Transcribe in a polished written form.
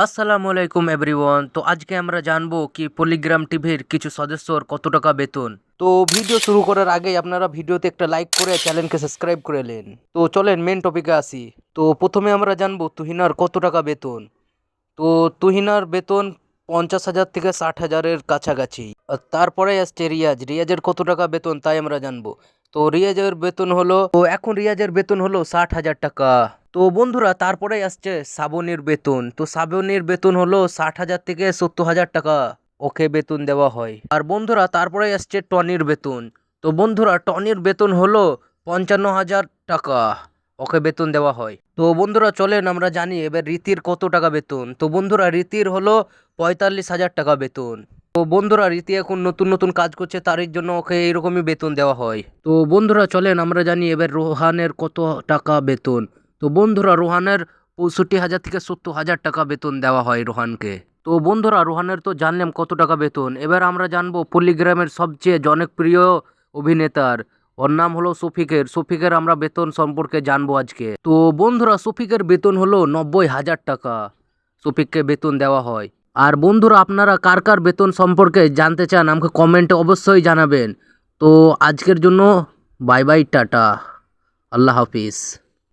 আসসালামু আলাইকুম এভরিওয়ান। তো আজকে আমরা জানবো কি পলিগ্রাম টিভির কিছু সদস্যর কত টাকা বেতন। তো ভিডিও শুরু করার আগেই আপনারা ভিডিওতে একটা লাইক করে চ্যানেলকে সাবস্ক্রাইব করে নেন। তো চলেন মেন টপিকে আসি। তো প্রথমে আমরা জানবো তুহিনার কত টাকা বেতন। তো তুহিনার বেতন 50,000 থেকে 60,000-এর কাছাকাছি। আর তারপরে আসছে রিয়াজের কত টাকা বেতন তাই আমরা জানবো। তো রিয়াজের বেতন হলো 60,000 টাকা। তো বন্ধুরা তারপরে আসছে শ্রাবণীর বেতন। তো শ্রাবণীর বেতন হলো 60,000 থেকে 70,000 টাকা ওকে বেতন দেওয়া হয়। আর বন্ধুরা তারপরে আসছে টনির বেতন। তো বন্ধুরা টনির বেতন হলো 55,000 টাকা ওকে বেতন দেওয়া হয়। তো বন্ধুরা চলেন আমরা জানি এবার রীতির কত টাকা বেতন। তো বন্ধুরা রীতির হলো 45,000 টাকা বেতন। তো বন্ধুরা রীতি এখন নতুন নতুন কাজ করছে, তার জন্য ওকে এইরকমই বেতন দেওয়া হয়। তো বন্ধুরা চলেন আমরা জানি এবার রোহানের কত টাকা বেতন। তো বন্ধুরা রোহানের 65,000 থেকে 70,000 টাকা বেতন দেওয়া হয় রোহানকে। তো বন্ধুরা রোহানের তো জানলাম কত টাকা বেতন। এবার আমরা জানবো পল্লিগ্রামের সবচেয়ে জনপ্রিয় অভিনেতার, ওর নাম হলো শফিকের আমরা বেতন সম্পর্কে জানবো আজকে। তো বন্ধুরা শফিকের বেতন হলো 90,000 টাকা শফিককে বেতন দেওয়া হয়। আর বন্ধুরা আপনারা কার কার বেতন সম্পর্কে জানতে চান আমাকে কমেন্টে অবশ্যই জানাবেন। তো আজকের জন্য বাই বাই, টাটা, আল্লাহ হাফিজ।